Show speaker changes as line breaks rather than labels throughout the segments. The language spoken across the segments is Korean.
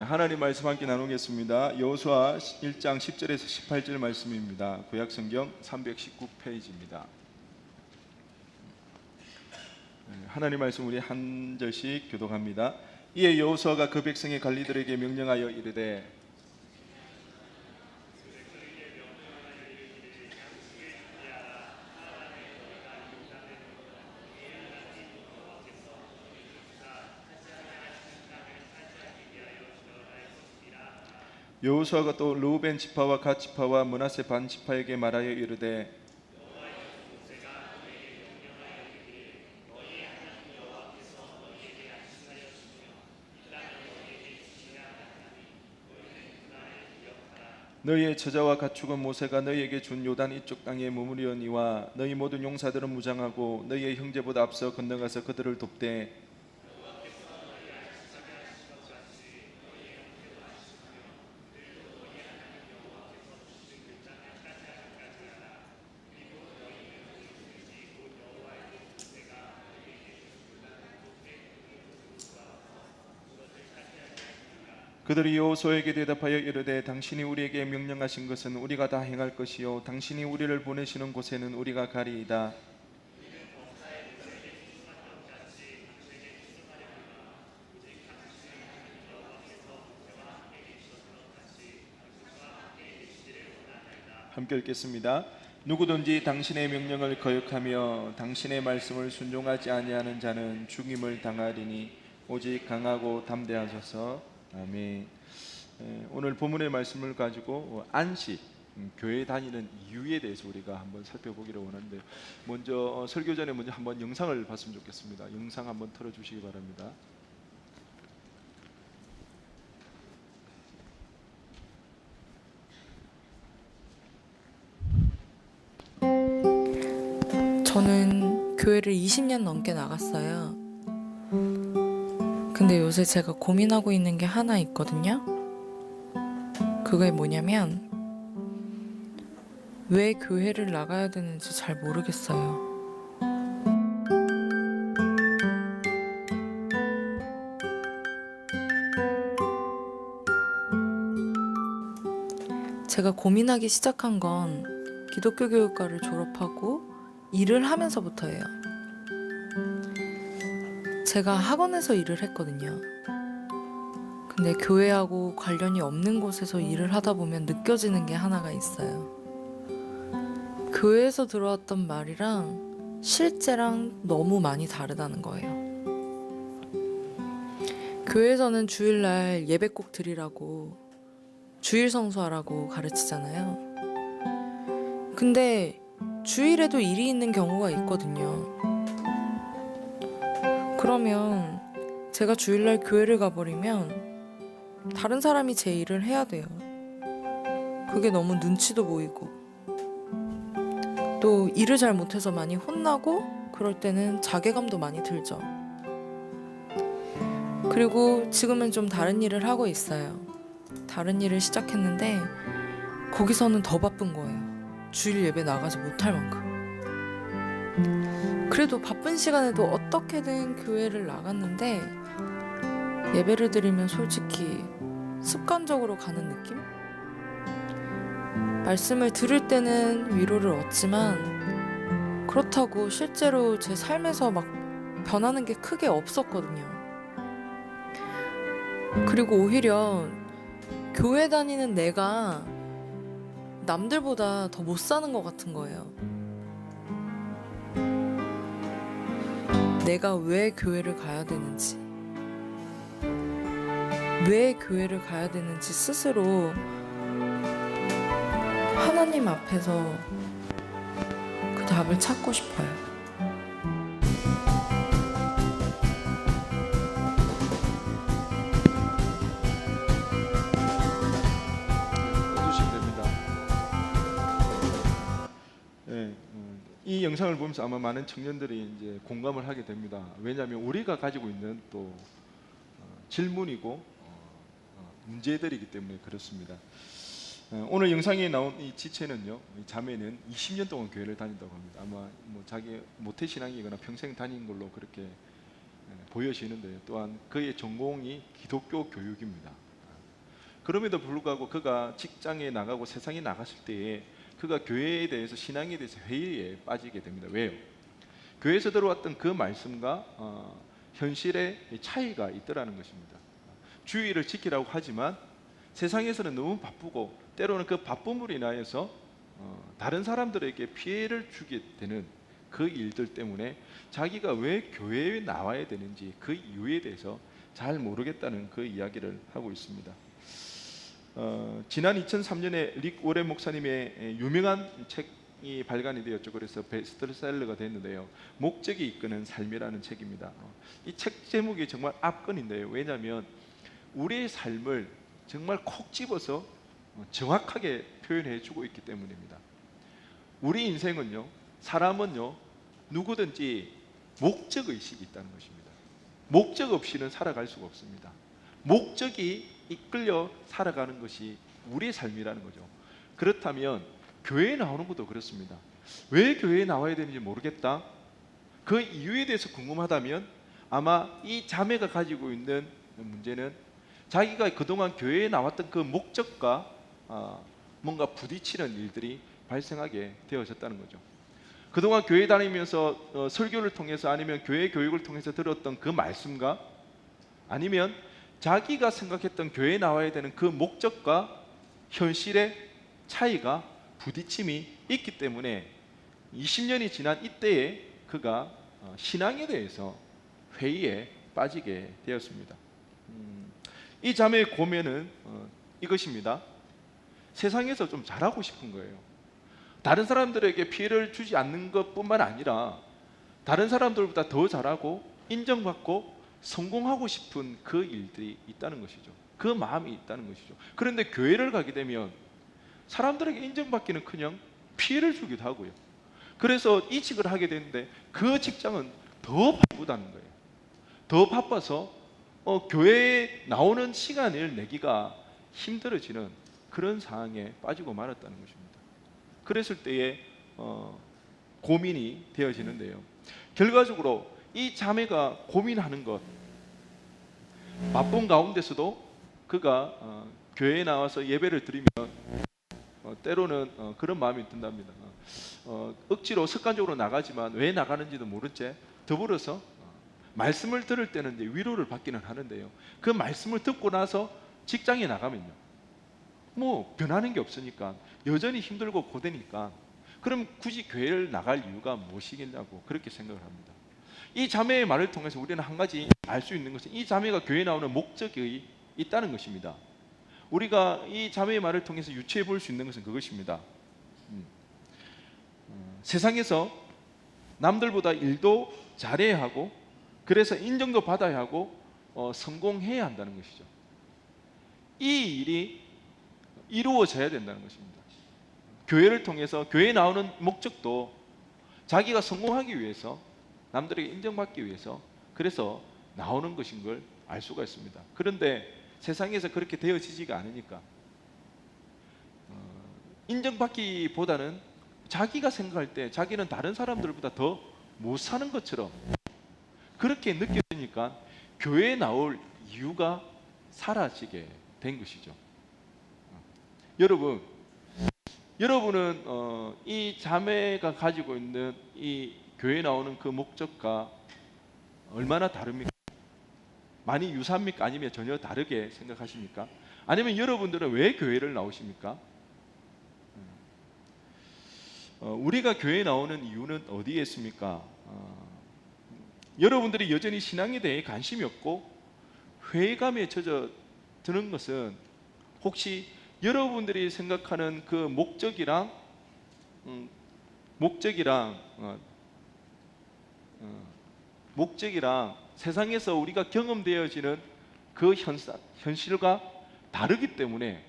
하나님 말씀 함께 나누겠습니다. 여호수아 1장 10절에서 18절 말씀입니다. 구약성경 319페이지입니다. 하나님 말씀 우리 한 절씩 교독합니다. 이에 여호수아가 그 백성의 관리들에게 명령하여 이르되 여호수아가 또 르우벤 지파와 갓 지파와 므낫세 반 지파에게 말하여 이르되 너희의 처자와 가축은 모세가 너희에게 준 요단 이쪽 땅에 머무르니와 너희 모든 용사들은 무장하고 너희의 형제보다 앞서 건너가서 그들을 돕되 그들이 여호수아에게 대답하여 이르되 당신이 우리에게 명령하신 것은 우리가 다 행할 것이요 당신이 우리를 보내시는 곳에는 우리가 가리이다. 함께 읽겠습니다. 누구든지 당신의 명령을 거역하며 당신의 말씀을 순종하지 아니하는 자는 죽임을 당하리니 오직 강하고 담대하소서. 아멘. 오늘 본문의 말씀을 가지고 안식, 교회 다니는 이유에 대해서 우리가 한번 살펴보기를 원하는데, 먼저 설교 전에 먼저 한번 영상을 봤으면 좋겠습니다. 영상 한번 틀어주시기 바랍니다.
저는 교회를 20년 넘게 나갔어요. 근데 요새 제가 고민하고 있는 게 하나 있거든요. 그게 뭐냐면 왜 교회를 나가야 되는지 잘 모르겠어요. 제가 고민하기 시작한 건 기독교 교육과를 졸업하고 일을 하면서부터예요. 제가 학원에서 일을 했거든요. 근데 교회하고 관련이 없는 곳에서 일을 하다 보면 느껴지는 게 하나가 있어요. 교회에서 들어왔던 말이랑 실제랑 너무 많이 다르다는 거예요. 교회에서는 주일날 예배 꼭 드리라고, 주일 성수하라고 가르치잖아요. 근데 주일에도 일이 있는 경우가 있거든요. 그러면 제가 주일날 교회를 가버리면 다른 사람이 제 일을 해야 돼요. 그게 너무 눈치도 보이고, 또 일을 잘 못해서 많이 혼나고 그럴 때는 자괴감도 많이 들죠. 그리고 지금은 좀 다른 일을 하고 있어요. 다른 일을 시작했는데 거기서는 더 바쁜 거예요. 주일 예배 나가지 못할 만큼. 그래도 바쁜 시간에도 어떻게든 교회를 나갔는데 예배를 드리면 솔직히 습관적으로 가는 느낌? 말씀을 들을 때는 위로를 얻지만 그렇다고 실제로 제 삶에서 막 변하는 게 크게 없었거든요. 그리고 오히려 교회 다니는 내가 남들보다 더 못 사는 것 같은 거예요. 내가 왜 교회를 가야 되는지, 왜 교회를 가야 되는지 스스로 하나님 앞에서 그 답을 찾고 싶어요.
해주시면 됩니다. 네, 이 영상을 보면서 아마 많은 청년들이 이제 공감을 하게 됩니다. 왜냐하면 우리가 가지고 있는 또 질문이고 문제들이기 때문에 그렇습니다. 오늘 영상에 나온 이 지체는요, 이 자매는 20년 동안 교회를 다닌다고 합니다. 아마 뭐 자기 모태신앙이거나 평생 다닌 걸로 그렇게 보여지는데요. 또한 그의 전공이 기독교 교육입니다. 그럼에도 불구하고 그가 직장에 나가고 세상에 나갔을 때에 그가 교회에 대해서, 신앙에 대해서 회의에 빠지게 됩니다. 왜요? 교회에서 들어왔던 그 말씀과 현실의 차이가 있더라는 것입니다. 주의를 지키라고 하지만 세상에서는 너무 바쁘고 때로는 그 바쁨으로 인하여서 다른 사람들에게 피해를 주게 되는 그 일들 때문에 자기가 왜 교회에 나와야 되는지 그 이유에 대해서 잘 모르겠다는 그 이야기를 하고 있습니다. 지난 2003년에 릭 오렌 목사님의 유명한 책이 발간이 되었죠. 그래서 베스트셀러가 됐는데요. 목적이 이끄는 삶이라는 책입니다. 이 책 제목이 정말 압권인데요. 왜냐하면 우리의 삶을 정말 콕 집어서 정확하게 표현해 주고 있기 때문입니다. 우리 인생은요, 사람은요, 누구든지 목적의식이 있다는 것입니다. 목적 없이는 살아갈 수가 없습니다. 목적이 이끌려 살아가는 것이 우리의 삶이라는 거죠. 그렇다면 교회에 나오는 것도 그렇습니다. 왜 교회에 나와야 되는지 모르겠다, 그 이유에 대해서 궁금하다면 아마 이 자매가 가지고 있는 문제는 자기가 그동안 교회에 나왔던 그 목적과 뭔가 부딪히는 일들이 발생하게 되어졌다는 거죠. 그동안 교회 다니면서 설교를 통해서 아니면 교회 교육을 통해서 들었던 그 말씀과 아니면 자기가 생각했던 교회에 나와야 되는 그 목적과 현실의 차이가, 부딪힘이 있기 때문에 20년이 지난 이때에 그가 신앙에 대해서 회의에 빠지게 되었습니다. 이 자매의 고민은 이것입니다. 세상에서 좀 잘하고 싶은 거예요. 다른 사람들에게 피해를 주지 않는 것뿐만 아니라 다른 사람들보다 더 잘하고 인정받고 성공하고 싶은 그 일들이 있다는 것이죠. 그 마음이 있다는 것이죠. 그런데 교회를 가게 되면 사람들에게 인정받기는커녕 피해를 주기도 하고요. 그래서 이직을 하게 되는데 그 직장은 더 바쁘다는 거예요. 더 바빠서 교회에 나오는 시간을 내기가 힘들어지는 그런 상황에 빠지고 말았다는 것입니다. 그랬을 때에 고민이 되어지는데요. 결과적으로 이 자매가 고민하는 것, 바쁜 가운데서도 그가 교회에 나와서 예배를 드리면 때로는 그런 마음이 든답니다. 억지로 습관적으로 나가지만 왜 나가는지도 모른 채 더불어서 말씀을 들을 때는 이제 위로를 받기는 하는데요. 그 말씀을 듣고 나서 직장에 나가면요, 뭐 변하는 게 없으니까 여전히 힘들고 고되니까 그럼 굳이 교회를 나갈 이유가 무엇이겠냐고 그렇게 생각을 합니다. 이 자매의 말을 통해서 우리는 한 가지 알 수 있는 것은 이 자매가 교회에 나오는 목적이 있다는 것입니다. 우리가 이 자매의 말을 통해서 유추해 볼 수 있는 것은 그것입니다. 세상에서 남들보다 일도 잘해야 하고 그래서 인정도 받아야 하고 성공해야 한다는 것이죠. 이 일이 이루어져야 된다는 것입니다. 교회를 통해서 교회에 나오는 목적도 자기가 성공하기 위해서, 남들에게 인정받기 위해서 그래서 나오는 것인 걸 알 수가 있습니다. 그런데 세상에서 그렇게 되어지지가 않으니까 인정받기보다는 자기가 생각할 때 자기는 다른 사람들보다 더 못 사는 것처럼 그렇게 느껴지니까 교회에 나올 이유가 사라지게 된 것이죠. 여러분은 이 자매가 가지고 있는 이 교회에 나오는 그 목적과 얼마나 다릅니까? 많이 유사합니까? 아니면 전혀 다르게 생각하십니까? 아니면 여러분들은 왜 교회를 나오십니까? 우리가 교회에 나오는 이유는 어디에 있습니까? 여러분들이 여전히 신앙에 대해 관심이 없고 회의감에 젖어드는 것은 혹시 여러분들이 생각하는 그 목적이랑 세상에서 우리가 경험되어지는 그 현실과 다르기 때문에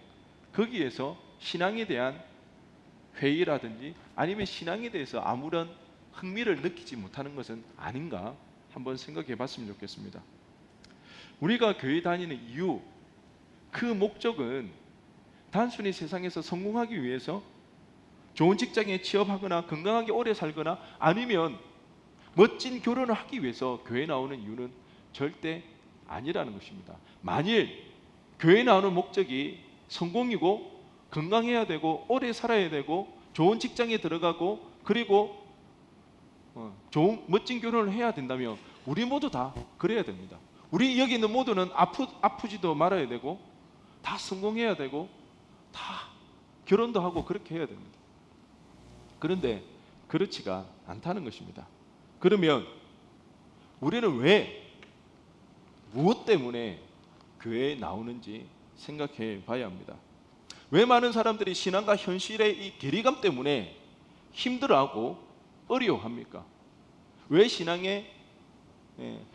거기에서 신앙에 대한 회의라든지 아니면 신앙에 대해서 아무런 흥미를 느끼지 못하는 것은 아닌가 한번 생각해 봤으면 좋겠습니다. 우리가 교회 다니는 이유, 그 목적은 단순히 세상에서 성공하기 위해서 좋은 직장에 취업하거나 건강하게 오래 살거나 아니면 멋진 결혼을 하기 위해서 교회에 나오는 이유는 절대 아니라는 것입니다. 만일 교회에 나오는 목적이 성공이고 건강해야 되고 오래 살아야 되고 좋은 직장에 들어가고 그리고 좋은 멋진 결혼을 해야 된다면 우리 모두 다 그래야 됩니다. 우리 여기 있는 모두는 아프지도 말아야 되고 다 성공해야 되고 다 결혼도 하고 그렇게 해야 됩니다. 그런데 그렇지가 않다는 것입니다. 그러면 우리는 왜 무엇 때문에 교회에 나오는지 생각해 봐야 합니다. 왜 많은 사람들이 신앙과 현실의 이 괴리감 때문에 힘들어하고 어려워합니까? 왜 신앙의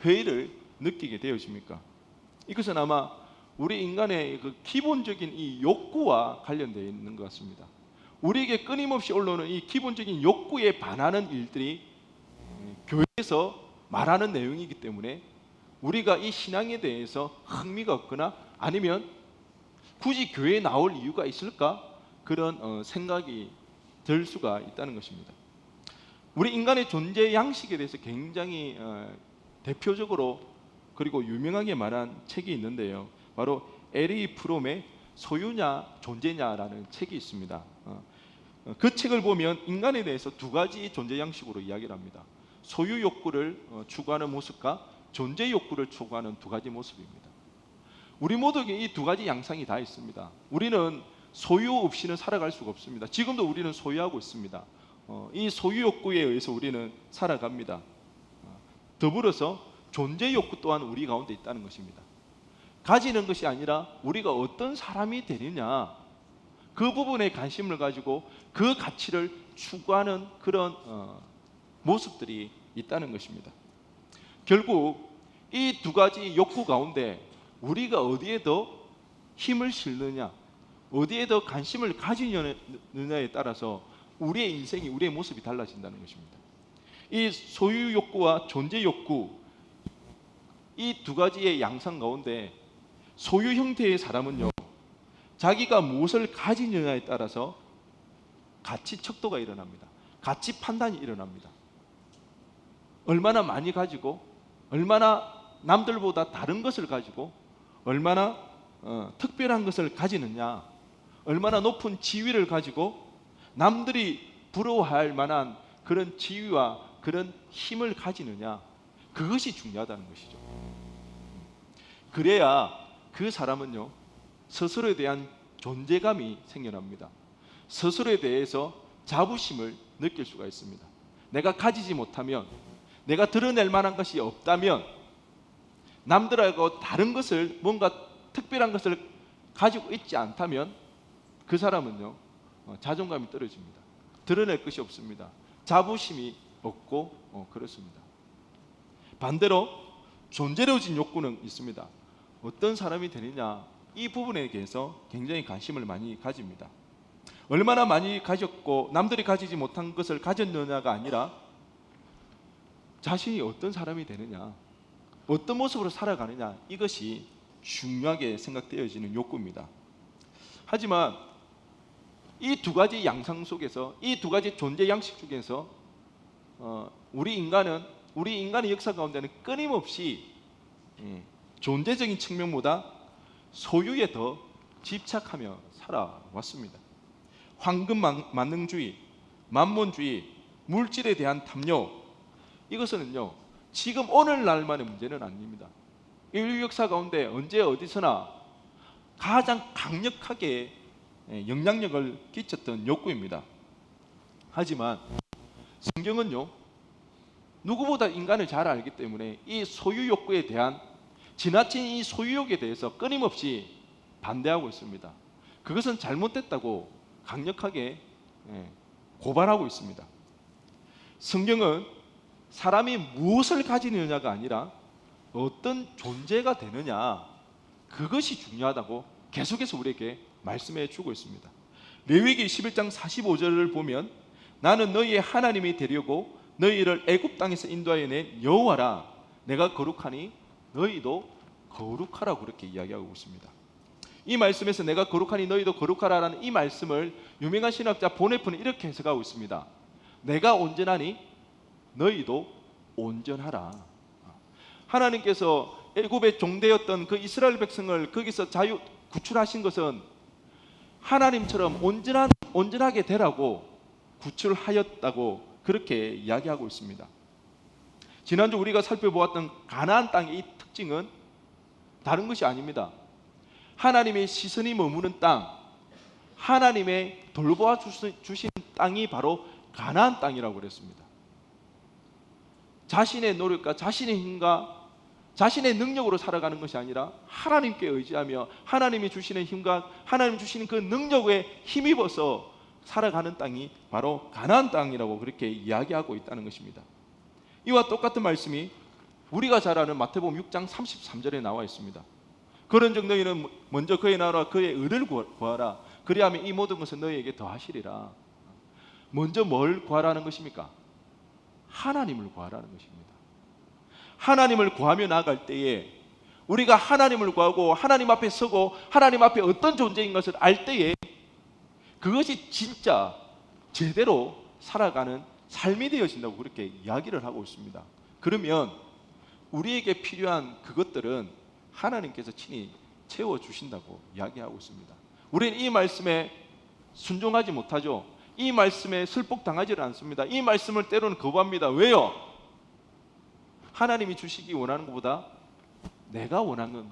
회의를 느끼게 되어집니까? 이것은 아마 우리 인간의 그 기본적인 이 욕구와 관련되어 있는 것 같습니다. 우리에게 끊임없이 올라오는 이 기본적인 욕구에 반하는 일들이 교회에서 말하는 내용이기 때문에 우리가 이 신앙에 대해서 흥미가 없거나 아니면 굳이 교회에 나올 이유가 있을까? 그런 생각이 들 수가 있다는 것입니다. 우리 인간의 존재 양식에 대해서 굉장히 대표적으로 그리고 유명하게 말한 책이 있는데요. 바로 에리 프롬의 소유냐 존재냐라는 책이 있습니다. 그 책을 보면 인간에 대해서 두 가지 존재 양식으로 이야기를 합니다. 소유 욕구를 추구하는 모습과 존재 욕구를 추구하는 두 가지 모습입니다. 우리 모두에게 이 두 가지 양상이 다 있습니다. 우리는 소유 없이는 살아갈 수가 없습니다. 지금도 우리는 소유하고 있습니다. 이 소유 욕구에 의해서 우리는 살아갑니다. 더불어서 존재 욕구 또한 우리 가운데 있다는 것입니다. 가지는 것이 아니라 우리가 어떤 사람이 되느냐 그 부분에 관심을 가지고 그 가치를 추구하는 그런 모습들이 있다는 것입니다. 결국 이 두 가지 욕구 가운데 우리가 어디에 더 힘을 실느냐 어디에 더 관심을 가지느냐에 따라서 우리의 인생이 우리의 모습이 달라진다는 것입니다. 이 소유 욕구와 존재 욕구 이 두 가지의 양상 가운데 소유 형태의 사람은요 자기가 무엇을 가지느냐에 따라서 가치 척도가 일어납니다. 가치 판단이 일어납니다. 얼마나 많이 가지고 얼마나 남들보다 다른 것을 가지고 얼마나 특별한 것을 가지느냐 얼마나 높은 지위를 가지고 남들이 부러워할 만한 그런 지위와 그런 힘을 가지느냐 그것이 중요하다는 것이죠. 그래야 그 사람은요 스스로에 대한 존재감이 생겨납니다. 스스로에 대해서 자부심을 느낄 수가 있습니다. 내가 가지지 못하면 내가 드러낼 만한 것이 없다면 남들하고 다른 것을 뭔가 특별한 것을 가지고 있지 않다면 그 사람은요 자존감이 떨어집니다. 드러낼 것이 없습니다. 자부심이 없고 그렇습니다. 반대로 존재로진 욕구는 있습니다. 어떤 사람이 되느냐 이 부분에 대해서 굉장히 관심을 많이 가집니다. 얼마나 많이 가졌고 남들이 가지지 못한 것을 가졌느냐가 아니라 자신이 어떤 사람이 되느냐 어떤 모습으로 살아가느냐 이것이 중요하게 생각되어지는 욕구입니다. 하지만 이 두 가지 양상 속에서 이 두 가지 존재 양식 중에서 우리 인간의 역사 가운데는 끊임없이 존재적인 측면보다 소유에 더 집착하며 살아왔습니다. 황금 만능주의, 만몬주의, 물질에 대한 탐욕 이것은요 지금 오늘날만의 문제는 아닙니다. 인류 역사 가운데 언제 어디서나 가장 강력하게 영향력을 끼쳤던 욕구입니다. 하지만 성경은요 누구보다 인간을 잘 알기 때문에 이 소유 욕구에 대한 지나친 이 소유욕에 대해서 끊임없이 반대하고 있습니다. 그것은 잘못됐다고 강력하게 고발하고 있습니다. 성경은 사람이 무엇을 가지느냐가 아니라 어떤 존재가 되느냐 그것이 중요하다고 계속해서 우리에게 말씀해 주고 있습니다. 레위기 11장 45절을 보면 나는 너희의 하나님이 되려고 너희를 애굽 땅에서 인도하여 낸 여호와라 내가 거룩하니 너희도 거룩하라고 그렇게 이야기하고 있습니다. 이 말씀에서 내가 거룩하니 너희도 거룩하라라는 이 말씀을 유명한 신학자 보네프는 이렇게 해석하고 있습니다. 내가 온전하니 너희도 온전하라. 하나님께서 애굽의 종되었던 그 이스라엘 백성을 거기서 구출하신 것은 하나님처럼 온전하게 되라고 구출하였다고 그렇게 이야기하고 있습니다. 지난주 우리가 살펴보았던 가나안 땅의 이 특징은 다른 것이 아닙니다. 하나님의 시선이 머무는 땅, 하나님의 돌보아 주신 땅이 바로 가나안 땅이라고 그랬습니다. 자신의 노력과 자신의 힘과 자신의 능력으로 살아가는 것이 아니라 하나님께 의지하며 하나님이 주시는 힘과 하나님 주시는 그 능력에 힘입어서 살아가는 땅이 바로 가나안 땅이라고 그렇게 이야기하고 있다는 것입니다. 이와 똑같은 말씀이 우리가 잘 아는 마태복음 6장 33절에 나와 있습니다. 그런 정도에는 먼저 그의 나라와 그의 의를 구하라. 그리하면 이 모든 것은 너희에게 더하시리라. 먼저 뭘 구하라는 것입니까? 하나님을 구하라는 것입니다. 하나님을 구하며 나아갈 때에 우리가 하나님을 구하고 하나님 앞에 서고 하나님 앞에 어떤 존재인 것을 알 때에 그것이 진짜 제대로 살아가는 삶이 되어진다고 그렇게 이야기를 하고 있습니다. 그러면 우리에게 필요한 그것들은 하나님께서 친히 채워주신다고 이야기하고 있습니다. 우리는 이 말씀에 순종하지 못하죠. 이 말씀에 슬폭당하지를 않습니다. 이 말씀을 때로는 거부합니다. 왜요? 하나님이 주시기 원하는 것보다 내가 원하는 것,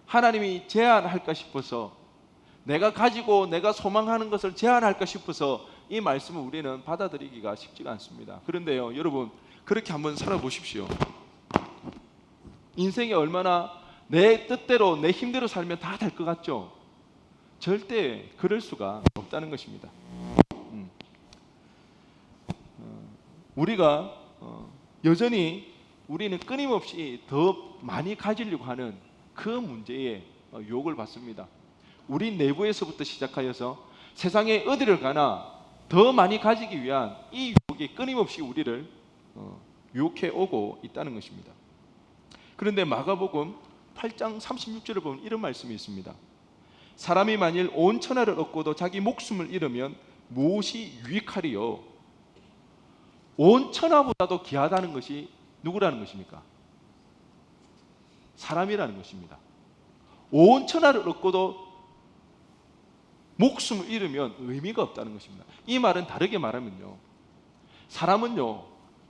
하나님이 제한할까 싶어서 내가 가지고 내가 소망하는 것을 제한할까 싶어서 이 말씀을 우리는 받아들이기가 쉽지가 않습니다. 그런데요, 여러분, 그렇게 한번 살아보십시오. 인생이 얼마나 내 뜻대로 내 힘대로 살면 다 될 것 같죠? 절대 그럴 수가 없다는 것입니다. 우리가 여전히 우리는 끊임없이 더 많이 가지려고 하는 그 문제에 유혹을 받습니다. 우리 내부에서부터 시작하여서 세상에 어디를 가나 더 많이 가지기 위한 이 유혹이 끊임없이 우리를 유혹해 오고 있다는 것입니다. 그런데 마가복음 8장 36절을 보면 이런 말씀이 있습니다. 사람이 만일 온 천하를 얻고도 자기 목숨을 잃으면 무엇이 유익하리요? 온 천하보다도 귀하다는 것이 누구라는 것입니까? 사람이라는 것입니다. 온 천하를 얻고도 목숨을 잃으면 의미가 없다는 것입니다. 이 말은 다르게 말하면요, 사람은요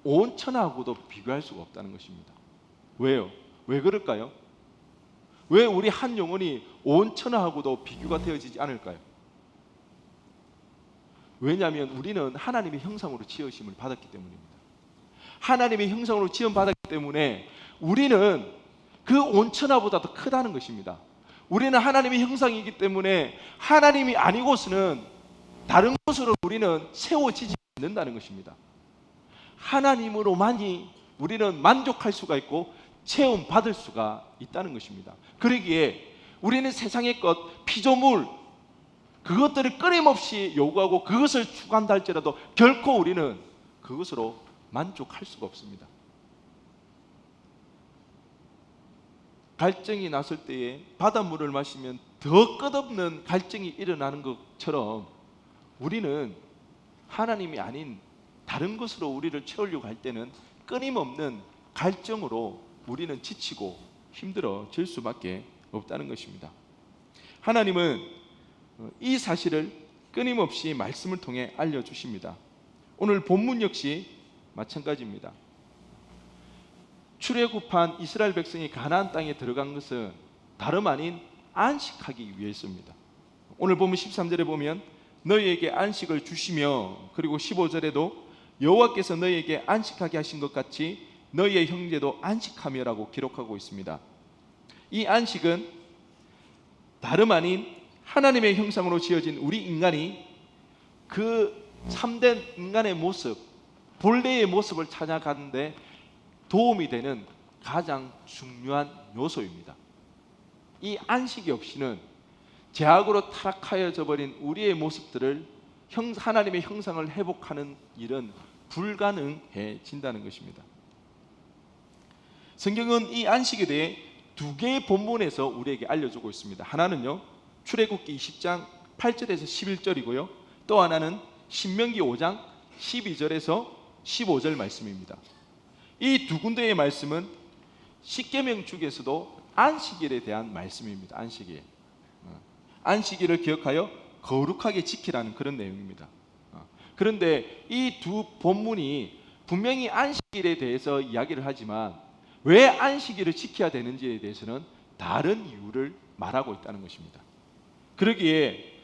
온 천하하고도 비교할 수가 없다는 것입니다. 왜요? 왜 그럴까요? 왜 우리 한 영혼이 온 천하하고도 비교가 되어지지 않을까요? 왜냐하면 우리는 하나님의 형상으로 지으심을 받았기 때문입니다. 하나님의 형상으로 지음받았기 때문에 우리는 그 온 천하보다 더 크다는 것입니다. 우리는 하나님의 형상이기 때문에 하나님이 아니고서는 다른 곳으로 우리는 세워지지 않는다는 것입니다. 하나님으로만이 우리는 만족할 수가 있고 체험받을 수가 있다는 것입니다. 그러기에 우리는 세상의 것, 피조물, 그것들을 끊임없이 요구하고 그것을 추구한다 할지라도 결코 우리는 그것으로 만족할 수가 없습니다. 갈증이 났을 때에 바닷물을 마시면 더 끝없는 갈증이 일어나는 것처럼 우리는 하나님이 아닌 다른 것으로 우리를 채우려고 할 때는 끊임없는 갈증으로 우리는 지치고 힘들어질 수밖에 없다는 것입니다. 하나님은 이 사실을 끊임없이 말씀을 통해 알려주십니다. 오늘 본문 역시 마찬가지입니다. 출애굽한 이스라엘 백성이 가나안 땅에 들어간 것은 다름 아닌 안식하기 위해서입니다. 오늘 보면 13절에 보면 너희에게 안식을 주시며, 그리고 15절에도 여호와께서 너희에게 안식하게 하신 것 같이 너희의 형제도 안식하며라고 기록하고 있습니다. 이 안식은 다름 아닌 하나님의 형상으로 지어진 우리 인간이 그 참된 인간의 모습, 본래의 모습을 찾아가는데 도움이 되는 가장 중요한 요소입니다. 이 안식이 없이는 죄악으로 타락하여져 버린 우리의 모습들을 하나님의 형상을 회복하는 일은 불가능해진다는 것입니다. 성경은 이 안식에 대해 두 개의 본문에서 우리에게 알려주고 있습니다. 하나는요, 출애굽기 20장 8절에서 11절이고요. 또 하나는 신명기 5장 12절에서 15절 말씀입니다. 이 두 군데의 말씀은 십계명 중에서도 안식일에 대한 말씀입니다. 안식일. 안식일을 기억하여 거룩하게 지키라는 그런 내용입니다. 그런데 이 두 본문이 분명히 안식일에 대해서 이야기를 하지만 왜 안식일을 지켜야 되는지에 대해서는 다른 이유를 말하고 있다는 것입니다. 그러기에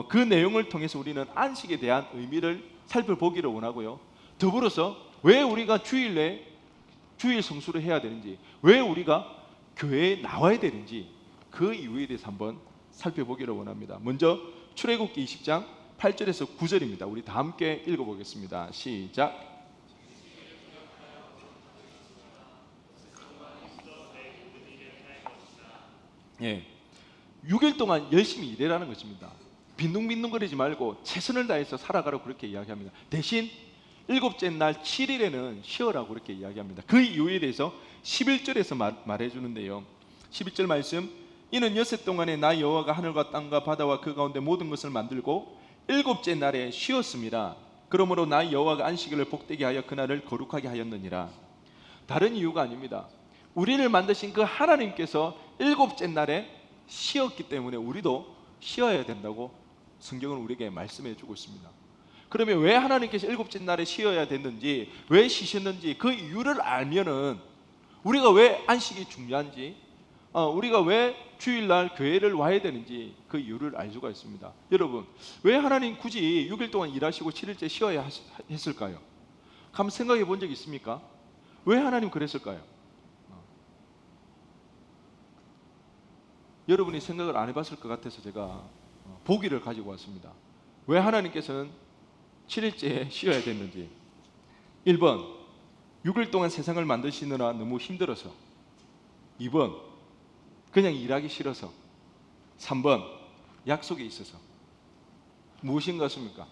그 내용을 통해서 우리는 안식에 대한 의미를 살펴보기를 원하고요. 더불어서 왜 우리가 주일 성수를 해야 되는지, 왜 우리가 교회에 나와야 되는지 그 이유에 대해서 한번 살펴보기를 원합니다. 먼저 출애굽기 20장 8절에서 9절입니다. 우리 다 함께 읽어보겠습니다. 시작. 예, 6일 동안 열심히 일해라는 것입니다. 빈둥빈둥거리지 말고 최선을 다해서 살아가라고 그렇게 이야기합니다. 대신 일곱째 날 7일에는 쉬어라고 그렇게 이야기합니다. 그 이유에 대해서 11절에서 말해주는데요. 11절 말씀, 이는 엿새 동안에 나 여호와가 하늘과 땅과 바다와 그 가운데 모든 것을 만들고 일곱째 날에 쉬었습니다. 그러므로 나 여호와가 안식일을 복되게 하여 그날을 거룩하게 하였느니라. 다른 이유가 아닙니다. 우리를 만드신 그 하나님께서 일곱째 날에 쉬었기 때문에 우리도 쉬어야 된다고 성경은 우리에게 말씀해 주고 있습니다. 그러면 왜 하나님께서 일곱째 날에 쉬어야 됐는지, 왜 쉬셨는지 그 이유를 알면은 우리가 왜 안식이 중요한지, 우리가 왜 주일날 교회를 와야 되는지 그 이유를 알 수가 있습니다. 여러분, 왜 하나님 굳이 6일 동안 일하시고 7일째 쉬어야 했을까요? 한번 생각해 본 적 있습니까? 왜 하나님 그랬을까요? 여러분이 생각을 안 해봤을 것 같아서 제가 보기를 가지고 왔습니다. 왜 하나님께서는 7일째에 쉬어야 됐는지. 1번, 6일 동안 세상을 만드시느라 너무 힘들어서. 2번, 그냥 일하기 싫어서. 3번, 약속이 있어서. 무엇인 것입니까?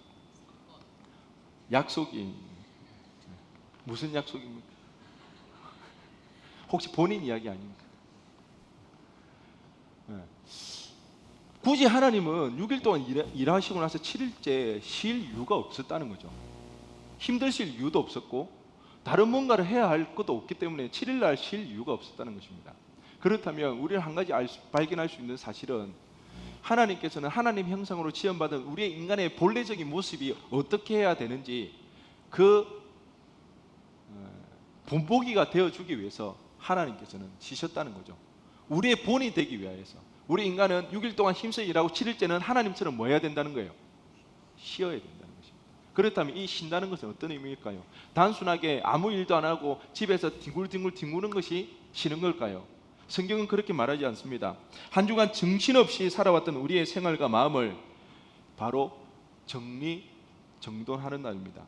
약속이 무슨 약속입니까? 혹시 본인 이야기 아닙니까? 굳이 하나님은 6일 동안 일하시고 나서 7일째 쉴 이유가 없었다는 거죠. 힘드실 이유도 없었고 다른 뭔가를 해야 할 것도 없기 때문에 7일날 쉴 이유가 없었다는 것입니다. 그렇다면 우리는 한 가지 발견할 수 있는 사실은, 하나님께서는 하나님 형상으로 지음받은 우리의 인간의 본래적인 모습이 어떻게 해야 되는지 그 본보기가 되어주기 위해서 하나님께서는 쉬셨다는 거죠. 우리의 본이 되기 위하여서. 우리 인간은 6일 동안 힘써 일하고 7일째는 하나님처럼 뭐 해야 된다는 거예요? 쉬어야 된다는 것입니다. 그렇다면 이 쉰다는 것은 어떤 의미일까요? 단순하게 아무 일도 안 하고 집에서 뒹굴뒹굴 뒹구는 것이 쉬는 걸까요? 성경은 그렇게 말하지 않습니다. 한 주간 정신없이 살아왔던 우리의 생활과 마음을 바로 정돈하는 날입니다.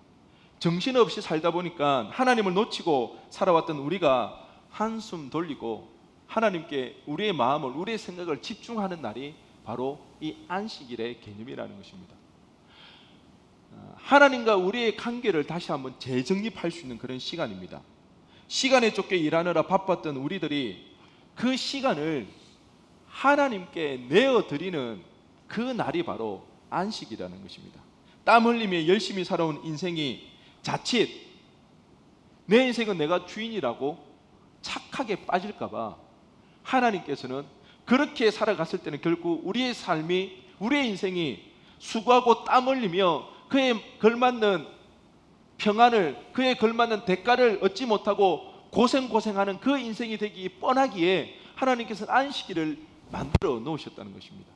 정신없이 살다 보니까 하나님을 놓치고 살아왔던 우리가 한숨 돌리고 하나님께 우리의 마음을, 우리의 생각을 집중하는 날이 바로 이 안식일의 개념이라는 것입니다. 하나님과 우리의 관계를 다시 한번 재정립할 수 있는 그런 시간입니다. 시간에 쫓겨 일하느라 바빴던 우리들이 그 시간을 하나님께 내어드리는 그 날이 바로 안식이라는 것입니다. 땀 흘리며 열심히 살아온 인생이 자칫 내 인생은 내가 주인이라고 착하게 빠질까 봐 하나님께서는 그렇게 살아갔을 때는 결국 우리의 삶이, 우리의 인생이 수고하고 땀 흘리며 그에 걸맞는 평안을, 그에 걸맞는 대가를 얻지 못하고 고생하는 그 인생이 되기 뻔하기에 하나님께서는 안식일을 만들어 놓으셨다는 것입니다.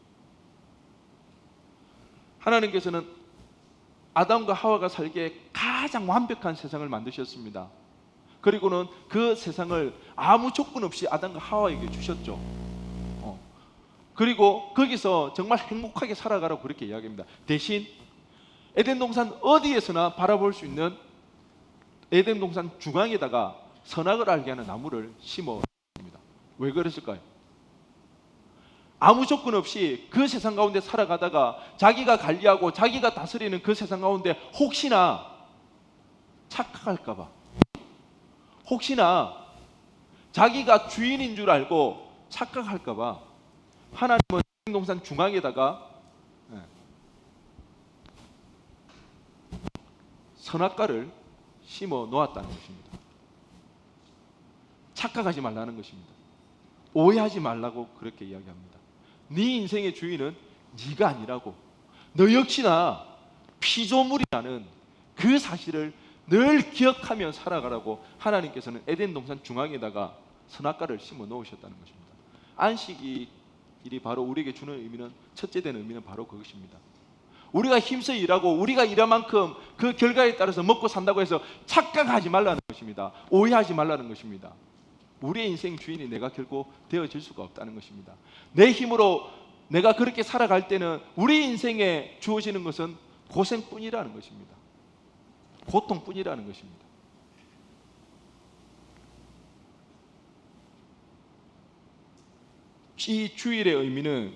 하나님께서는 아담과 하와가 살기에 가장 완벽한 세상을 만드셨습니다. 그리고는 그 세상을 아무 조건 없이 아담과 하와에게 주셨죠. 그리고 거기서 정말 행복하게 살아가라고 그렇게 이야기합니다. 대신 에덴 동산 어디에서나 바라볼 수 있는 에덴 동산 중앙에다가 선악을 알게 하는 나무를 심어줍니다. 왜 그랬을까요? 아무 조건 없이 그 세상 가운데 살아가다가 자기가 관리하고 자기가 다스리는 그 세상 가운데 혹시나 착각할까 봐, 혹시나 자기가 주인인 줄 알고 착각할까 봐 하나님은 동산 중앙에다가 선악과를 심어 놓았다는 것입니다. 착각하지 말라는 것입니다. 오해하지 말라고 그렇게 이야기합니다. 네 인생의 주인은
네가 아니라고, 너 역시나 피조물이라는 그 사실을 늘 기억하며 살아가라고 하나님께서는 에덴 동산 중앙에다가 선악과를 심어 놓으셨다는 것입니다. 안식일이 바로 우리에게 주는 의미는, 첫째 되는 의미는 바로 그것입니다. 우리가 힘써 일하고 우리가 일한 만큼 그 결과에 따라서 먹고 산다고 해서 착각하지 말라는 것입니다. 오해하지 말라는 것입니다. 우리의 인생 주인이 내가 결코 되어질 수가 없다는 것입니다. 내 힘으로 내가 그렇게 살아갈 때는 우리 인생에 주어지는 것은 고생뿐이라는 것입니다. 고통뿐이라는 것입니다. 이 주일의 의미는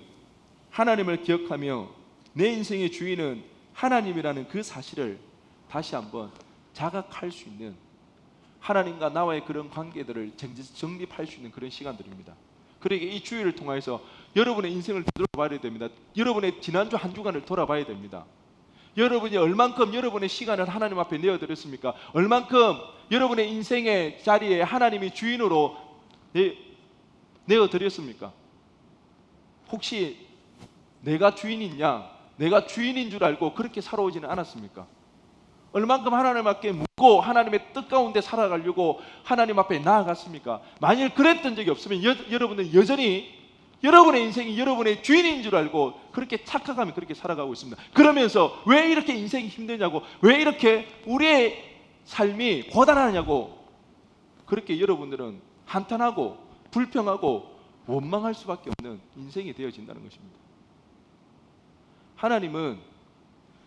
하나님을 기억하며 내 인생의 주인은 하나님이라는 그 사실을 다시 한번 자각할 수 있는, 하나님과 나와의 그런 관계들을 정립할 수 있는 그런 시간들입니다. 그러기에 이 주일을 통해서 여러분의 인생을 돌아봐야 됩니다. 여러분의 지난주 한 주간을 돌아봐야 됩니다. 여러분이 얼만큼 여러분의 시간을 하나님 앞에 내어드렸습니까? 얼만큼 여러분의 인생의 자리에 하나님이 주인으로 내어드렸습니까? 혹시 내가 주인이냐, 내가 주인인 줄 알고 그렇게 살아오지는 않았습니까? 얼만큼 하나님 앞에 묻고 하나님의 뜻 가운데 살아가려고 하나님 앞에 나아갔습니까? 만일 그랬던 적이 없으면 여러분은 여전히 여러분의 인생이 여러분의 주인인 줄 알고 그렇게 착각하며 그렇게 살아가고 있습니다. 그러면서 왜 이렇게 인생이 힘드냐고, 왜 이렇게 우리의 삶이 고단하냐고, 그렇게 여러분들은 한탄하고 불평하고 원망할 수밖에 없는 인생이 되어진다는 것입니다. 하나님은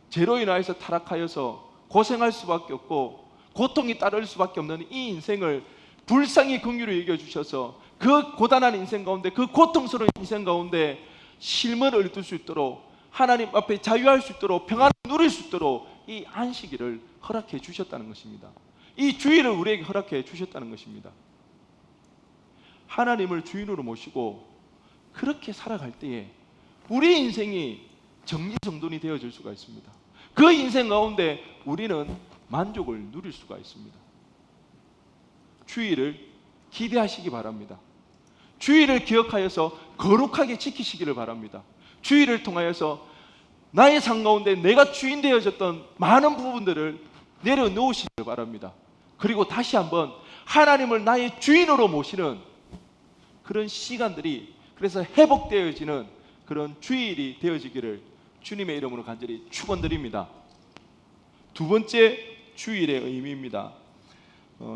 죄로 인하여서 타락하여서 고생할 수밖에 없고 고통이 따를 수밖에 없는 이 인생을 불쌍히 긍휼히 여겨주셔서 그 고단한 인생 가운데, 그 고통스러운 인생 가운데 쉼을 얻을 수 있도록, 하나님 앞에 자유할 수 있도록, 평안을 누릴 수 있도록 이 안식일을 허락해 주셨다는 것입니다. 이 주일을 우리에게 허락해 주셨다는 것입니다. 하나님을 주인으로 모시고 그렇게 살아갈 때에 우리 인생이 정리정돈이 되어질 수가 있습니다. 그 인생 가운데 우리는 만족을 누릴 수가 있습니다. 주일을 기대하시기 바랍니다. 주일을 기억하여서 거룩하게 지키시기를 바랍니다. 주일을 통하여서 나의 삶 가운데 내가 주인 되어졌던 많은 부분들을 내려놓으시기를 바랍니다. 그리고 다시 한번 하나님을 나의 주인으로 모시는 그런 시간들이, 그래서 회복되어지는 그런 주일이 되어지기를 주님의 이름으로 간절히 축원드립니다. 두 번째 주일의 의미입니다.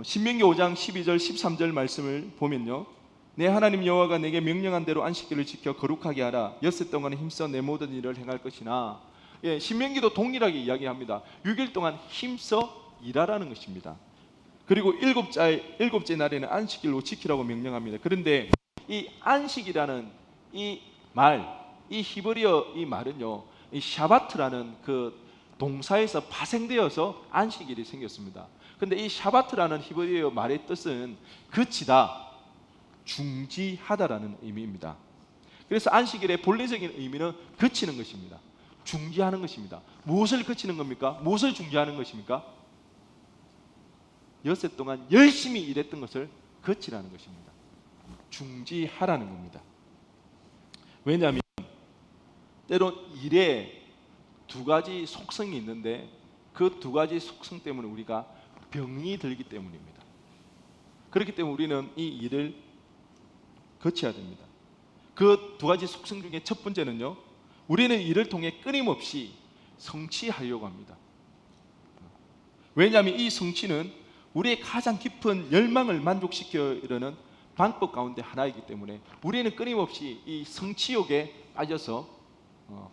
신명기 5장 12절 13절 말씀을 보면요, 내 하나님 여호와가 내게 명령한 대로 안식일을 지켜 거룩하게 하라. 엿새 동안 힘써 내 모든 일을 행할 것이나. 신명기도 동일하게 이야기합니다. 6일 동안 힘써 일하라는 것입니다. 그리고 일곱째 날에는 안식일로 지키라고 명령합니다. 그런데 이 안식이라는 이 말, 이 히브리어 이 말은요, 이 샤바트라는 그 동사에서 파생되어서 안식일이 생겼습니다. 근데 이 샤바트라는 히브리어 말의 뜻은 그치다, 중지하다라는 의미입니다. 그래서 안식일의 본래적인 의미는 그치는 것입니다. 중지하는 것입니다. 무엇을 그치는 겁니까? 무엇을 중지하는 것입니까? 엿새 동안 열심히 일했던 것을 그치라는 것입니다. 중지하라는 겁니다. 왜냐하면 때론 일에 두 가지 속성이 있는데 그 두 가지 속성 때문에 우리가 병이 들기 때문입니다. 그렇기 때문에 우리는 이 일을 거쳐야 됩니다. 그 두 가지 속성 중에 첫 번째는요, 우리는 이를 통해 끊임없이 성취하려고 합니다. 왜냐하면 이 성취는 우리의 가장 깊은 열망을 만족시키려는 방법 가운데 하나이기 때문에 우리는 끊임없이 이 성취욕에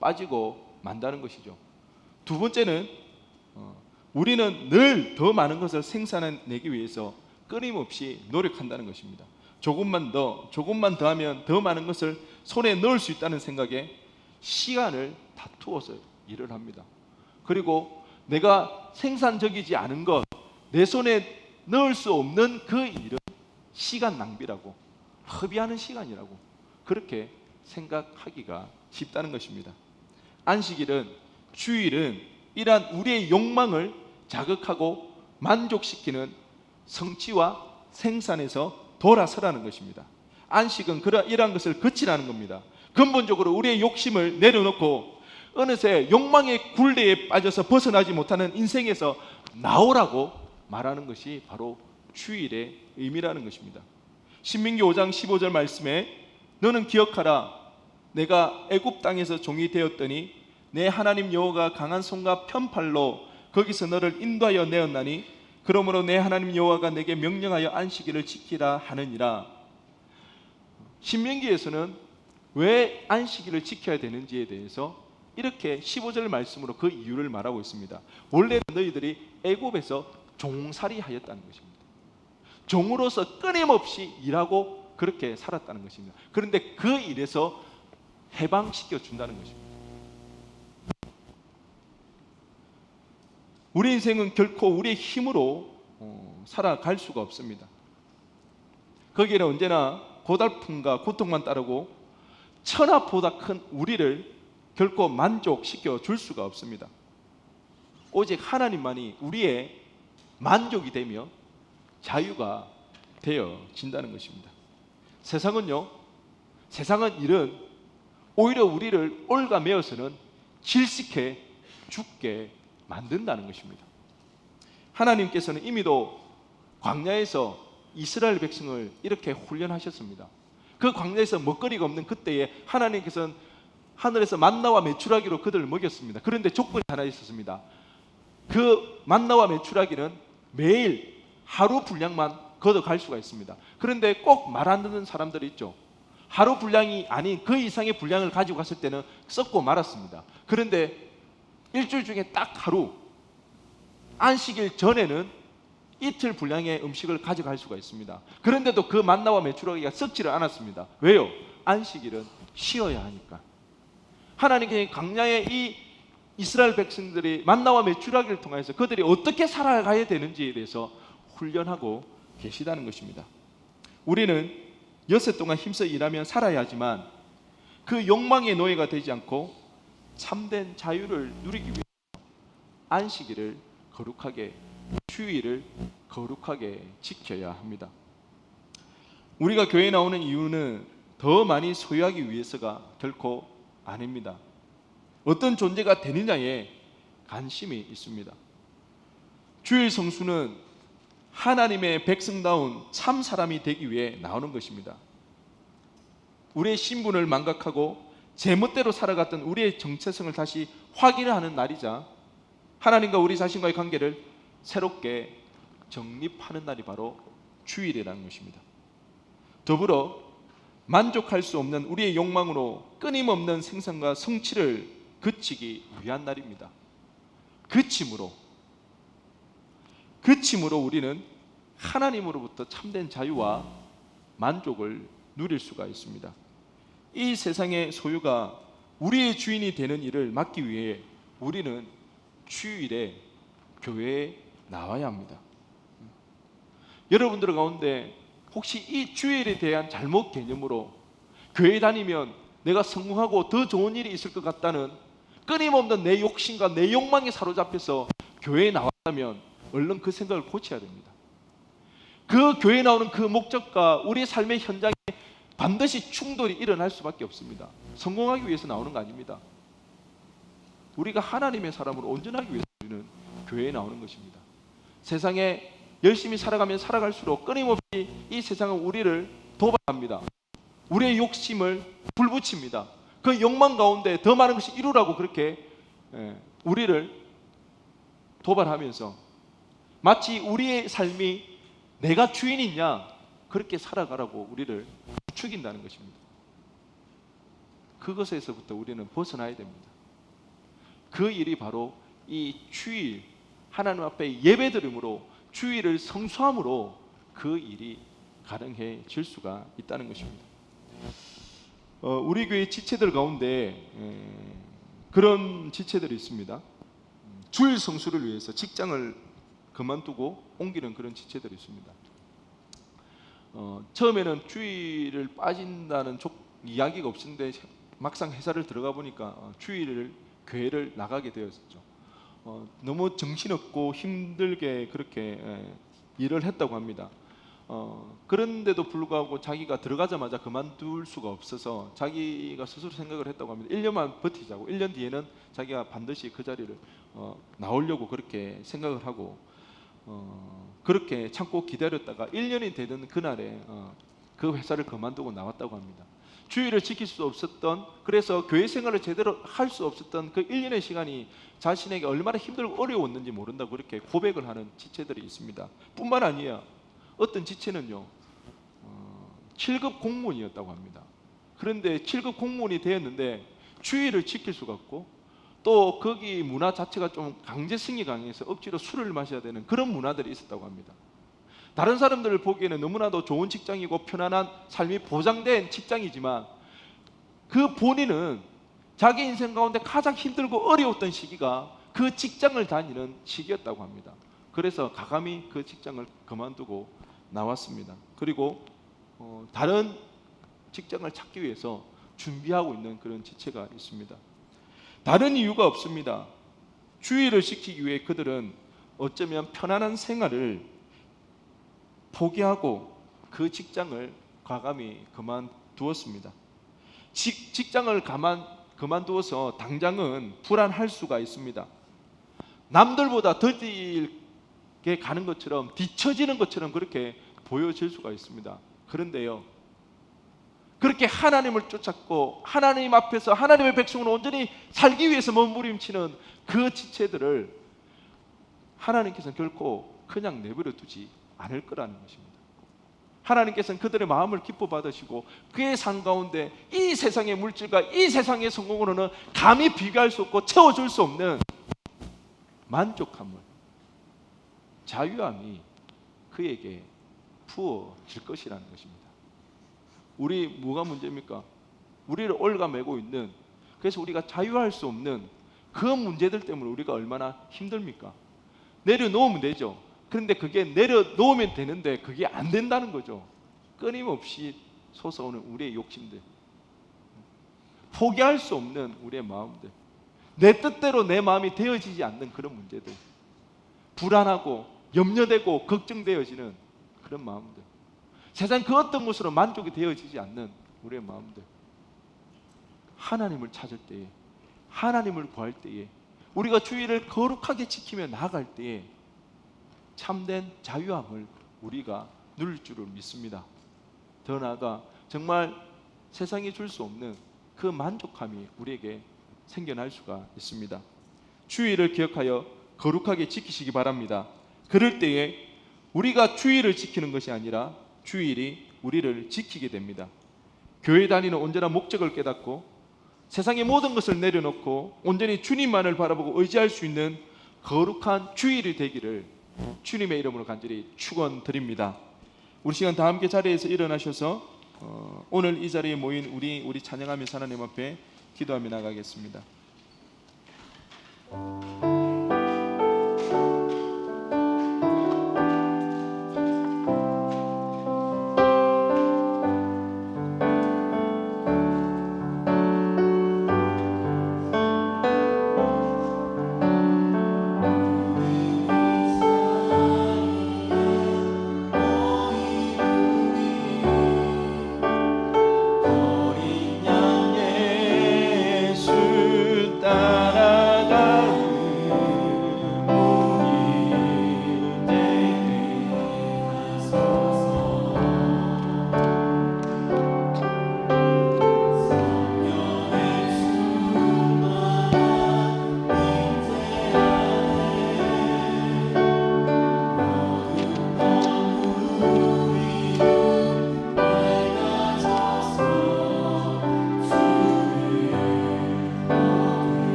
빠지고 만다는 것이죠. 두 번째는 우리는 늘 더 많은 것을 생산해내기 위해서 끊임없이 노력한다는 것입니다. 조금만 더 하면 더 많은 것을 손에 넣을 수 있다는 생각에 시간을 다투어서 일을 합니다. 그리고 내가 생산적이지 않은 것, 내 손에 넣을 수 없는 그 일은 시간 낭비라고, 허비하는 시간이라고 그렇게 생각하기가 쉽다는 것입니다. 안식일은, 주일은 이러한 우리의 욕망을 자극하고 만족시키는 성취와 생산에서 돌아서라는 것입니다. 안식은 이러한 것을 거치라는 겁니다. 근본적으로 우리의 욕심을 내려놓고 어느새 욕망의 굴레에 빠져서 벗어나지 못하는 인생에서 나오라고 말하는 것이 바로 주일의 의미라는 것입니다. 신민기 5장 15절 말씀에 너는 기억하라 내가 애굽 땅에서 종이 되었더니 내 하나님 여호와가 강한 손과 편팔로 거기서 너를 인도하여 내었나니 그러므로 내 하나님 여호와가 내게 명령하여 안식일을 지키라 하느니라. 신명기에서는 왜 안식일을 지켜야 되는지에 대해서 이렇게 15절 말씀으로 그 이유를 말하고 있습니다. 원래는 너희들이 애굽에서 종살이 하였다는 것입니다. 종으로서 끊임없이 일하고 그렇게 살았다는 것입니다. 그런데 그 일에서 해방시켜 준다는 것입니다. 우리 인생은 결코 우리의 힘으로 살아갈 수가 없습니다. 거기에는 언제나 고달픔과 고통만 따르고 천하보다 큰 우리를 결코 만족시켜 줄 수가 없습니다. 오직 하나님만이 우리의 만족이 되며 자유가 되어진다는 것입니다. 세상은 일은 오히려 우리를 올가매어서는 질식해 죽게 만든다는 것입니다. 하나님께서는 이미도 광야에서 이스라엘 백성을 이렇게 훈련하셨습니다. 그 광야에서 먹거리가 없는 그때에 하나님께서는 하늘에서 만나와 메추라기로 그들을 먹였습니다. 그런데 조건이 하나 있었습니다. 그 만나와 메추라기는 매일 하루 분량만 걷어갈 수가 있습니다. 그런데 꼭 말 안 듣는 사람들이 있죠. 하루 분량이 아닌 그 이상의 분량을 가지고 갔을 때는 썩고 말았습니다. 그런데 일주일 중에 딱 하루, 안식일 전에는 이틀 분량의 음식을 가져갈 수가 있습니다. 그런데도 그 만나와 메추라기가 썩지를 않았습니다. 왜요? 안식일은 쉬어야 하니까. 하나님께서 광야의 이 이스라엘 백성들이 만나와 메추라기를 통해서 그들이 어떻게 살아가야 되는지에 대해서 훈련하고 계시다는 것입니다. 우리는 엿새 동안 힘써 일하며 살아야 하지만 그 욕망의 노예가 되지 않고 참된 자유를 누리기 위해 안식일을 거룩하게, 휴일을 거룩하게 지켜야 합니다. 우리가 교회에 나오는 이유는 더 많이 소유하기 위해서가 결코 아닙니다. 어떤 존재가 되느냐에 관심이 있습니다. 주일 성수는 하나님의 백성다운 참 사람이 되기 위해 나오는 것입니다. 우리의 신분을 망각하고 제멋대로 살아갔던 우리의 정체성을 다시 확인하는 날이자 하나님과 우리 자신과의 관계를 새롭게 정립하는 날이 바로 주일이라는 것입니다. 더불어 만족할 수 없는 우리의 욕망으로 끊임없는 생산과 성취를 그치기 위한 날입니다. 그침으로 우리는 하나님으로부터 참된 자유와 만족을 누릴 수가 있습니다. 이 세상의 소유가 우리의 주인이 되는 일을 막기 위해 우리는 주일에 교회에 나와야 합니다. 여러분들 가운데 혹시 이 주일에 대한 잘못 개념으로 교회 다니면 내가 성공하고 더 좋은 일이 있을 것 같다는 끊임없는 내 욕심과 내 욕망에 사로잡혀서 교회에 나왔다면 얼른 그 생각을 고쳐야 됩니다. 그 교회에 나오는 그 목적과 우리의 삶의 현장에 반드시 충돌이 일어날 수밖에 없습니다. 성공하기 위해서 나오는 거 아닙니다. 우리가 하나님의 사람으로 온전하기 위해서 우리는 교회에 나오는 것입니다. 세상에 열심히 살아가면 살아갈수록 끊임없이 이 세상은 우리를 도발합니다. 우리의 욕심을 불붙입니다. 그 욕망 가운데 더 많은 것이 이루라고 그렇게 우리를 도발하면서 마치 우리의 삶이 내가 주인이냐 그렇게 살아가라고 우리를 부추긴다는 것입니다. 그것에서부터 우리는 벗어나야 됩니다. 그 일이 바로 이 주일, 하나님 앞에 예배드림으로 주일을 성수함으로 그 일이 가능해질 수가 있다는 것입니다. 우리 교회 지체들 가운데 그런 지체들이 있습니다. 주일 성수를 위해서 직장을 그만두고 옮기는 그런 지체들이 있습니다. 처음에는 주일을 빠진다는 이야기가 없었는데 막상 회사를 들어가 보니까 주일을 교회를 나가게 되었죠. 너무 정신없고 힘들게 그렇게 일을 했다고 합니다. 그런데도 불구하고 자기가 들어가자마자 그만둘 수가 없어서 자기가 스스로 생각을 했다고 합니다. 1년만 버티자고. 1년 뒤에는 자기가 반드시 그 자리를 나오려고 그렇게 생각을 하고 그렇게 참고 기다렸다가 1년이 되던 그날에 그 회사를 그만두고 나왔다고 합니다. 주의를 지킬 수 없었던, 그래서 교회 생활을 제대로 할 수 없었던 그 1년의 시간이 자신에게 얼마나 힘들고 어려웠는지 모른다고 그렇게 고백을 하는 지체들이 있습니다. 뿐만 아니라 어떤 지체는요 7급 공무원이었다고 합니다. 그런데 7급 공무원이 되었는데 주의를 지킬 수가 없고 또 거기 문화 자체가 좀 강제성이 강해서 억지로 술을 마셔야 되는 그런 문화들이 있었다고 합니다. 다른 사람들을 보기에는 너무나도 좋은 직장이고 편안한 삶이 보장된 직장이지만 그 본인은 자기 인생 가운데 가장 힘들고 어려웠던 시기가 그 직장을 다니는 시기였다고 합니다. 그래서 과감히 그 직장을 그만두고 나왔습니다. 그리고 다른 직장을 찾기 위해서 준비하고 있는 그런 지체가 있습니다. 다른 이유가 없습니다. 주의를 지키기 위해 그들은 어쩌면 편안한 생활을 포기하고 그 직장을 과감히 그만두었습니다. 직장을 그만두어서 당장은 불안할 수가 있습니다. 남들보다 더디게 가는 것처럼 뒤처지는 것처럼 그렇게 보여질 수가 있습니다. 그런데요, 그렇게 하나님을 쫓았고 하나님 앞에서 하나님의 백성으로 온전히 살기 위해서 몸부림치는 그 지체들을 하나님께서는 결코 그냥 내버려 두지 않을 거라는 것입니다. 하나님께서는 그들의 마음을 기뻐 받으시고 그의 삶 가운데 이 세상의 물질과 이 세상의 성공으로는 감히 비교할 수 없고 채워줄 수 없는 만족함을, 자유함이 그에게 부어질 것이라는 것입니다. 우리 뭐가 문제입니까? 우리를 올가매고 있는, 그래서 우리가 자유할 수 없는 그 문제들 때문에 우리가 얼마나 힘듭니까? 내려놓으면 되죠. 그런데 그게 내려놓으면 되는데 그게 안 된다는 거죠. 끊임없이 솟아오는 우리의 욕심들, 포기할 수 없는 우리의 마음들, 내 뜻대로 내 마음이 되어지지 않는 그런 문제들, 불안하고 염려되고 걱정되어지는 그런 마음들, 세상 그 어떤 것으로 만족이 되어지지 않는 우리의 마음들, 하나님을 찾을 때에, 하나님을 구할 때에, 우리가 주의를 거룩하게 지키며 나아갈 때에 참된 자유함을 우리가 누릴 줄을 믿습니다. 더 나아가 정말 세상이 줄 수 없는 그 만족함이 우리에게 생겨날 수가 있습니다. 주의를 기억하여 거룩하게 지키시기 바랍니다. 그럴 때에 우리가 주의를 지키는 것이 아니라 주일이 우리를 지키게 됩니다. 교회 다니는 온전한 목적을 깨닫고 세상의 모든 것을 내려놓고 온전히 주님만을 바라보고 의지할 수 있는 거룩한 주일이 되기를 주님의 이름으로 간절히 축원드립니다. 우리 시간 다 함께 자리에서 일어나셔서 오늘 이 자리에 모인 우리 찬양하면서 하나님 앞에 기도하며 나가겠습니다.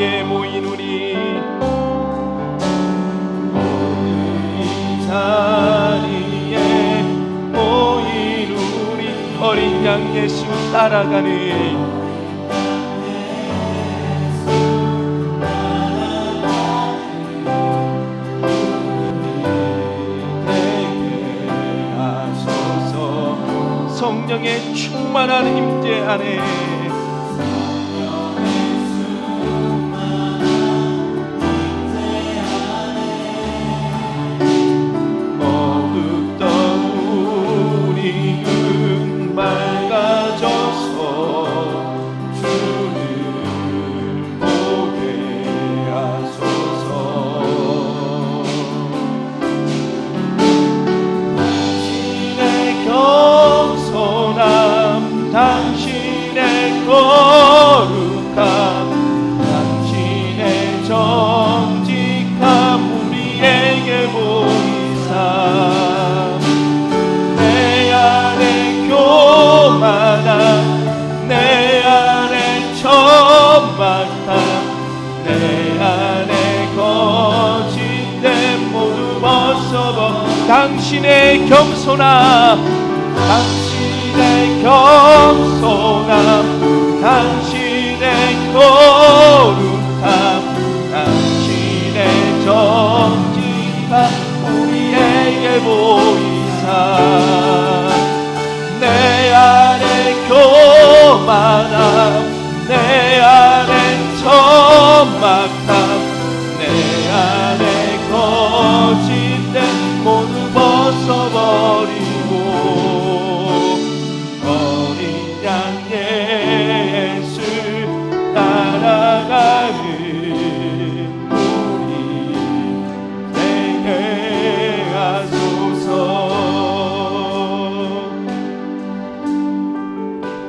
자리에 모이누니 이 자리에 모이누니 어린 양 예수 따라가는 성령의 충만한 임재 안에 어둡던 우리 눈 맑아져서 주를 보게 하소서. 당신의 겸손함, 당신의 거룩함, 당신의 정직함 우리에게 보이사 내 안에 교만함, 내 안에 천막함, 내 안에 거짓됨 모두 벗어버 당신의 겸손함, 당신의 겸손함, 당신의 거룩함, 당신의 정직함 우리에게 보이사 내 안에 교만함, 내 안에 천막함, 내 안에 거짓된 모두 벗어버리고 어린 양 예수 따라가는 우리 되게 하소서.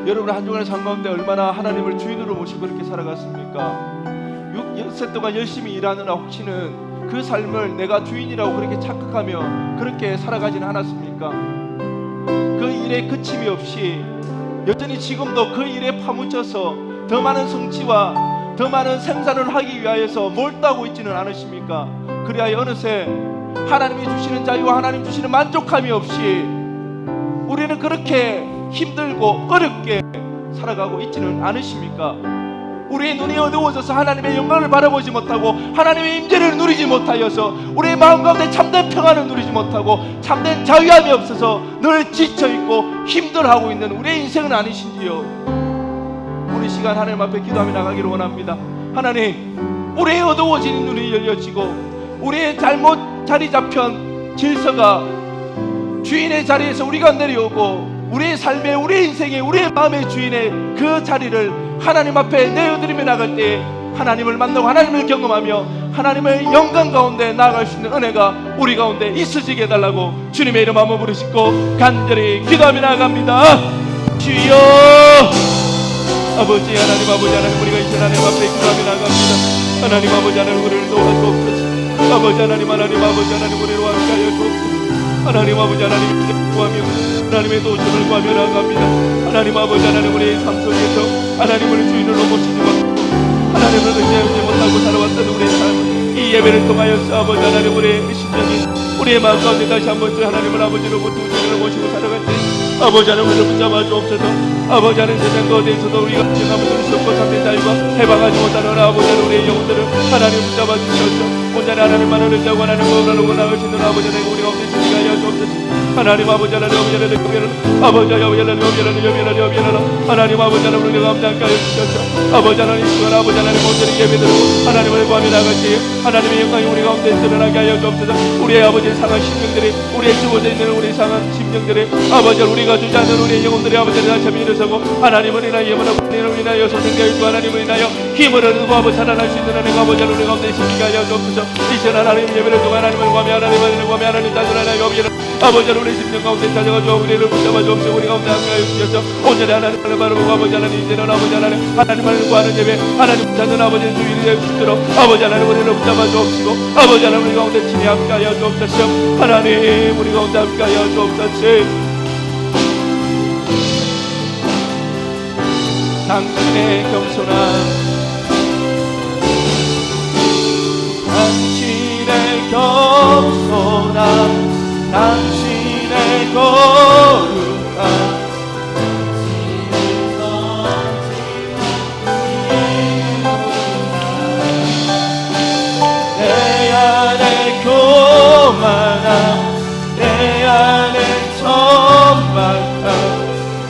여러분 한 주간의 삶 가운데 얼마나 하나님을 주인으로 모시고 그렇게 살아갔습니까? 6년 동안 열심히 일하느라 혹시는 그 삶을 내가 주인이라고 그렇게 착각하며 그렇게 살아가지는 않았습니까? 그 일에 그침이 없이 여전히 지금도 그 일에 파묻혀서 더 많은 성취와 더 많은 생산을 하기 위하여서 몰두하고 있지는 않으십니까? 그리하여 어느새 하나님이 주시는 자유와 하나님 주시는 만족함이 없이 우리는 그렇게 힘들고 어렵게 살아가고 있지는 않으십니까? 우리의 눈이 어두워져서 하나님의 영광을 바라보지 못하고 하나님의 임재를 누리지 못하여서 우리의 마음 가운데 참된 평안을 누리지 못하고 참된 자유함이 없어서 늘 지쳐있고 힘들어하고 있는 우리의 인생은 아니신지요? 우리 시간 하나님 앞에 기도하며 나가기를 원합니다. 하나님, 우리의 어두워진 눈이 열려지고 우리의 잘못 자리 잡힌 질서가 주인의 자리에서 우리가 내려오고 우리의 삶에 우리의 인생에 우리의 마음의 주인의 그 자리를 하나님 앞에 내어드리며 나갈 때 하나님을 만나고 하나님을 경험하며 하나님의 영광 가운데 나아갈 수 있는 은혜가 우리 가운데 있어지게 해달라고 주님의 이름 한번 부르시고 간절히 기도하며 나아갑니다. 주여 아버지 하나님, 아버지 하나님, 우리가 이제 하나님 앞에 기도하며 나아갑니다. 하나님 아버지 하나님, 우리를 도와주옵소서. 아버지 하나님, 하나님 아버지 하나님, 우리를 함께하여 주옵소서. 하나님 아버지 하나님 구하며 하나님의 도전을 구하며 나아갑니다. 하나님 아버지 하나님, 우리의 삶 속에서 하나님을 주인으로 모시지 못하고 하나님을 의지하지 못하고 살아왔던 우리의 삶, 이 예배를 통하여서 아버지 하나님, 우리의 심정이 우리의 마음 가운데 다시 한번 하나님을 아버지로 모시고 주인으로 모시고 살아갈 때 아버지 하나님, 우리를 붙잡아 주옵소서. 아버지 하나님, 세상 어디에서도 우리가 지나면 수 없고 참된 자유와 해방하지 못하는 아버지 하나님, 우리의 영혼들을 하나님 붙잡아 주시옵소서. 온전히 하나님만을 의지하고 하나님을 원하고 나가시는 아버지 하나님, 우리가 없는 시기가 하여 주옵소서. 하나님 아버지 하나님, 아버지 하나님, 아버지 하나님, 하나님 아버지 하나님, 우리가 감당하여 주시옵소서. 아버지 하나님, 시간 아버지 하나님, 온전히 예배드리고 하나님을 구하며 나갈지 하나님의 영광이 우리 가운데 드러나게 하여 주옵소서. 우리의 아버지의 상한 심령들이, 우리의 죽어져 있는 우리의 상한 심령들이 아버지 우리가 주지 않는 우리의 영혼들이 아버지를 다시 한번 일어서고 하나님을 인하여 예문하고 하나님을 인하여 소생되어 있고 하나님을 인하여 힘을 얻고 아버지 살아날 수 있는 하나님 아버지 우리 가운데 있으시게 하여 주옵소서. 이제 하나님 예배를 통해 하나님을 구하며 하나님을 구하며 하나님 자주 하나님 아버지 우리 심령 가운데 찾아가 주어 우리를 붙잡아 주옵소서. 우리 가운데 함께하여 주셔서 온전히 하나님을 바라보고 아버지 하나님, 이제는 아버지 하나님, 하나님을 구하는 예배, 하나님 찾는 아버지의 주인이 될 수 있도록 아버지 하나님 우리를 붙잡아 주옵시고 아버지 하나님 우리 가운데 친히 함께하여 주옵소서. 하나님 우리 가운데 함께하여 주옵소서. 당신의 겸손함, 당신의 거룩함 내 안에 교만함 내 안에 천박함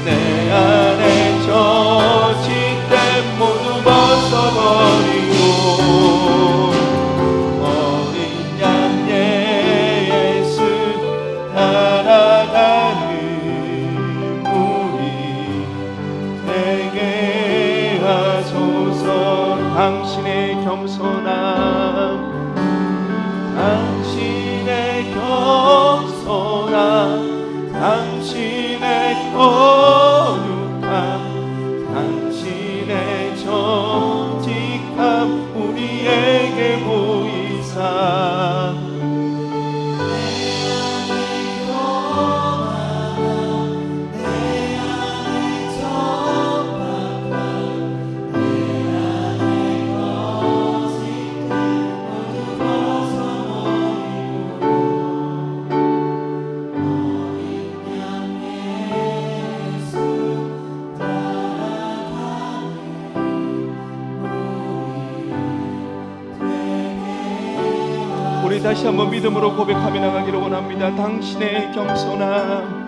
내 안에 저짓됨 모두 벗어버리고 어린 양 예수 따라가는 우리 되게 하소서 당신의 겸손함 당신의 겸손함 당신의 거룩함 당신의 정직함 우리에게 보이사 우리 다시 한번 믿음으로 고백하며 나가기를 원합니다. 당신의 겸손함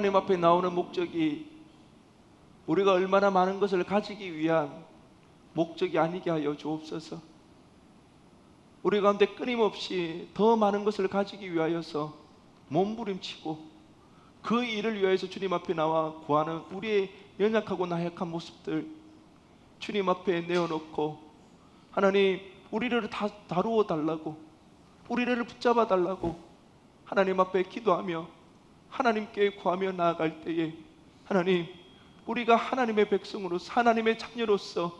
하나님 앞에 나오는 목적이 우리가 얼마나 많은 것을 가지기 위한 목적이 아니게 하여 주옵소서. 우리 가운데 끊임없이 더 많은 것을 가지기 위하여서 몸부림치고 그 일을 위하여서 주님 앞에 나와 구하는 우리의 연약하고 나약한 모습들 주님 앞에 내어놓고 하나님 우리를 다루어 달라고 우리를 붙잡아 달라고 하나님 앞에 기도하며 하나님께 구하며 나아갈 때에 하나님 우리가 하나님의 백성으로서 하나님의 자녀로서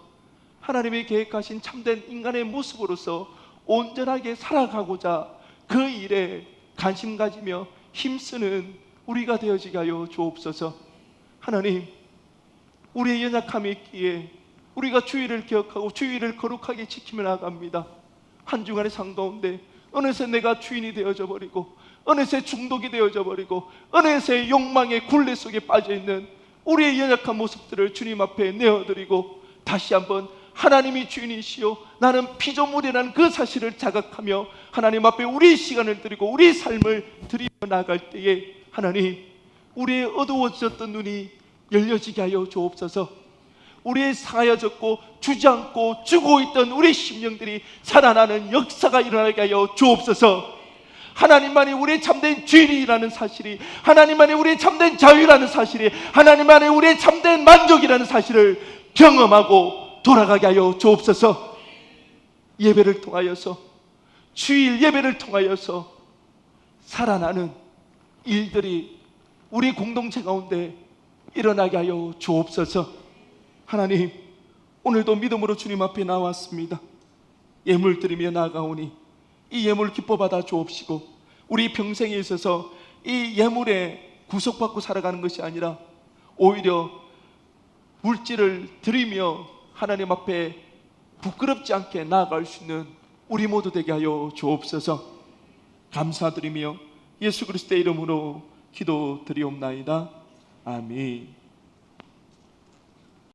하나님이 계획하신 참된 인간의 모습으로서 온전하게 살아가고자 그 일에 관심 가지며 힘쓰는 우리가 되어지게 하여 주옵소서. 하나님 우리의 연약함이 있기에 우리가 주의를 기억하고 주의를 거룩하게 지키며 나아갑니다. 한 주간의 삶 가운데 어느새 내가 주인이 되어져 버리고 어느새 중독이 되어져 버리고 어느새 욕망의 굴레 속에 빠져있는 우리의 연약한 모습들을 주님 앞에 내어드리고 다시 한번 하나님이 주인이시요 나는 피조물이라는 그 사실을 자각하며 하나님 앞에 우리의 시간을 드리고 우리의 삶을 드리며 나아갈 때에 하나님 우리의 어두워졌던 눈이 열려지게 하여 주옵소서. 우리의 상하여졌고 주저앉고 죽어 있던 우리의 심령들이 살아나는 역사가 일어나게 하여 주옵소서. 하나님만이 우리의 참된 주인이라는 사실이 하나님만이 우리의 참된 자유라는 사실이 하나님만이 우리의 참된 만족이라는 사실을 경험하고 돌아가게 하여 주옵소서. 예배를 통하여서 주일 예배를 통하여서 살아나는 일들이 우리 공동체 가운데 일어나게 하여 주옵소서. 하나님 오늘도 믿음으로 주님 앞에 나왔습니다. 예물 드리며 나아가오니 이 예물 기뻐 받아 주옵시고 우리 평생에 있어서 이 예물에 구속받고 살아가는 것이 아니라 오히려 물질을 드리며 하나님 앞에 부끄럽지 않게 나아갈 수 있는 우리 모두 되게 하여 주옵소서. 감사드리며 예수 그리스도의 이름으로 기도드리옵나이다. 아멘.